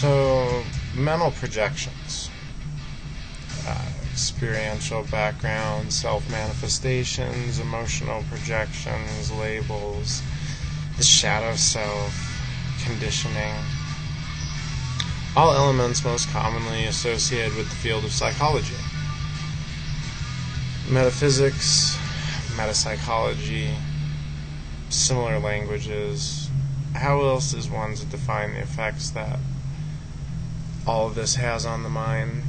So, mental projections, experiential background, self-manifestations, emotional projections, labels, the shadow self, conditioning, all elements most commonly associated with the field of psychology. Metaphysics, metapsychology, similar languages. How else is one to define the effects that all of this has on the mind?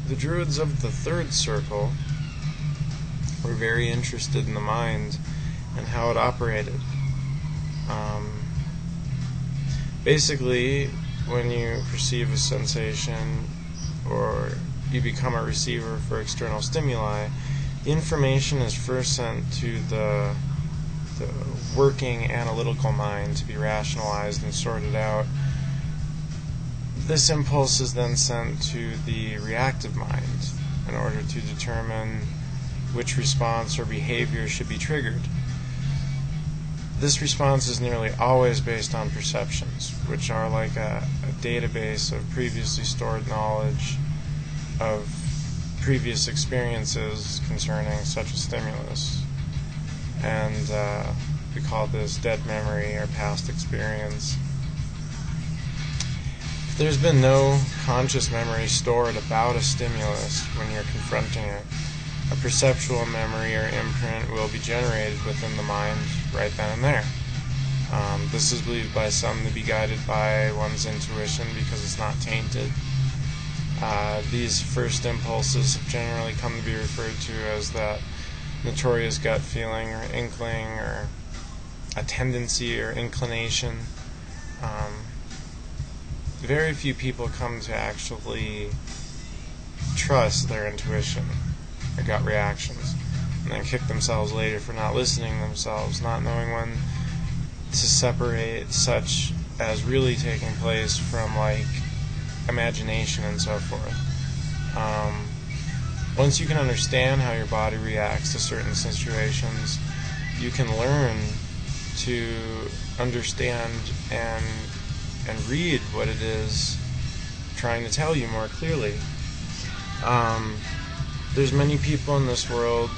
The Druids of the Third Circle were very interested in the mind and how it operated. Basically, when you perceive a sensation or you become a receiver for external stimuli, the information is first sent to the working analytical mind to be rationalized and sorted out. This impulse is then sent to the reactive mind in order to determine which response or behavior should be triggered. This response is nearly always based on perceptions, which are like a database of previously stored knowledge of previous experiences concerning such a stimulus. And we call this dead memory or past experience. If there's been no conscious memory stored about a stimulus when you're confronting it, a perceptual memory or imprint will be generated within the mind right then and there. This is believed by some to be guided by one's intuition because it's not tainted. These first impulses have generally come to be referred to as that notorious gut feeling or inkling or a tendency or inclination. Very few people come to actually trust their intuition or gut reactions and then kick themselves later for not listening to themselves, not knowing when to separate such as really taking place from like imagination and so forth. Once you can understand how your body reacts to certain situations, you can learn to understand and read what it is trying to tell you more clearly. There's many people in this world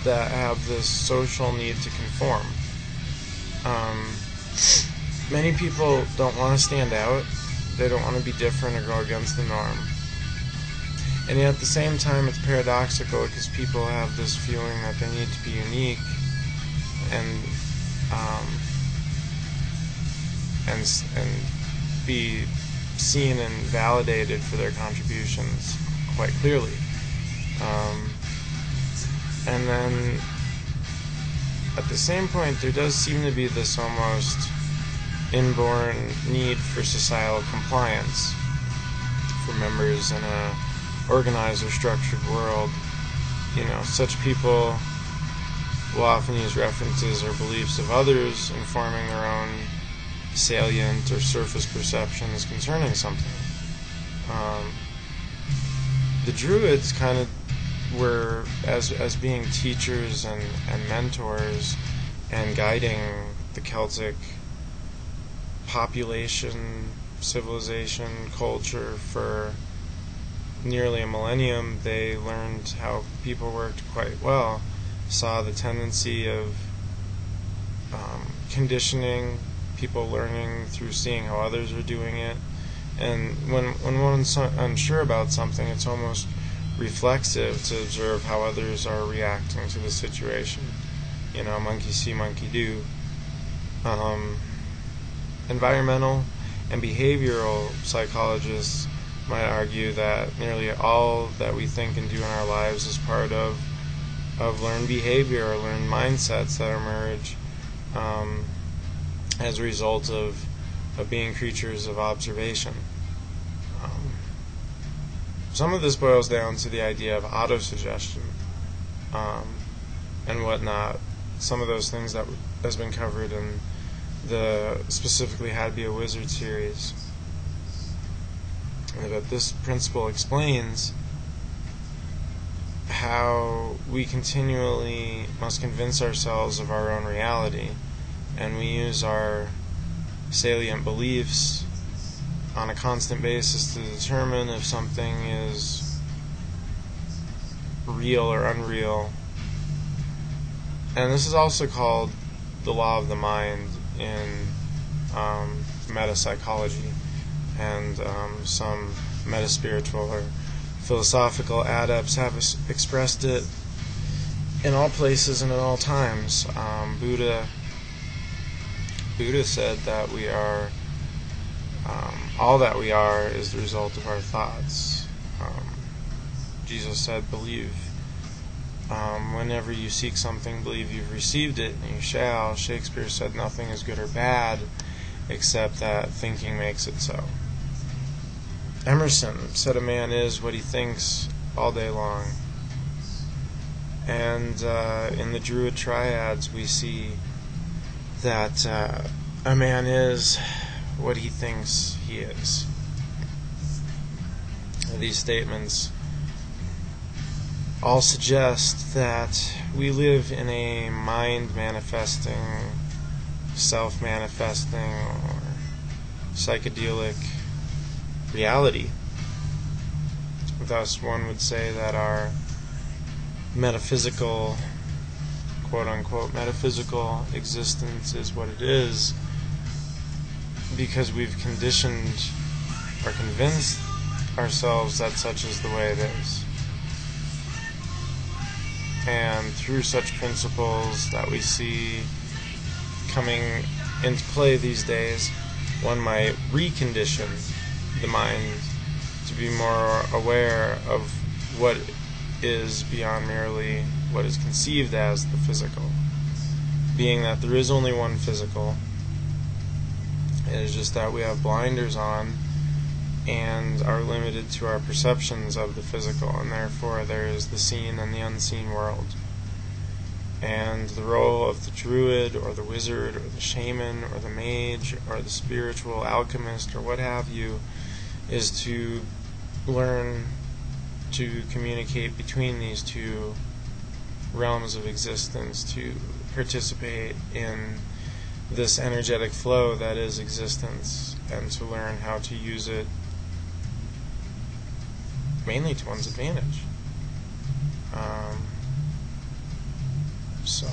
that have this social need to conform. Many people don't want to stand out. They don't want to be different or go against the norm. And yet at the same time it's paradoxical because people have this feeling that they need to be unique and be seen and validated for their contributions quite clearly. And then at the same point there does seem to be this almost inborn need for societal compliance for members in a organized or structured world. You know, such people will often use references or beliefs of others informing their own salient or surface perceptions concerning something. The Druids kind of were, as being teachers and mentors and guiding the Celtic population, civilization, culture for nearly a millennium. They learned how people worked quite well, saw the tendency of conditioning, people learning through seeing how others are doing it. And when one's unsure about something, it's almost reflexive to observe how others are reacting to the situation. You know, monkey see, monkey do. Environmental and behavioral psychologists might argue that nearly all that we think and do in our lives is part of learned behavior or learned mindsets that emerge as a result of being creatures of observation. Some of this boils down to the idea of autosuggestion and whatnot. Some of those things that has been covered in the specifically How to Be a Wizard series. But this principle explains how we continually must convince ourselves of our own reality, and we use our salient beliefs on a constant basis to determine if something is real or unreal. And this is also called the law of the mind in metapsychology, and some metaspiritual or philosophical adepts have expressed it in all places and at all times. Buddha said that we are, all that we are is the result of our thoughts. Jesus said, believe. Whenever you seek something, believe you've received it, and you shall. Shakespeare said nothing is good or bad, except that thinking makes it so. Emerson said a man is what he thinks all day long. And in the Druid triads we see that a man is what he thinks he is. These statements all suggest that we live in a mind-manifesting, self-manifesting, or psychedelic reality. Thus, one would say that our metaphysical, quote-unquote, metaphysical existence is what it is because we've conditioned or convinced ourselves that such is the way it is. And through such principles that we see coming into play these days, one might recondition the mind to be more aware of what is beyond merely what is conceived as the physical, being that there is only one physical. It is just that we have blinders on and are limited to our perceptions of the physical, and therefore there is the seen and the unseen world. And the role of the druid or the wizard or the shaman or the mage or the spiritual alchemist or what have you is to learn to communicate between these two realms of existence, to participate in this energetic flow that is existence, and to learn how to use it mainly to one's advantage. So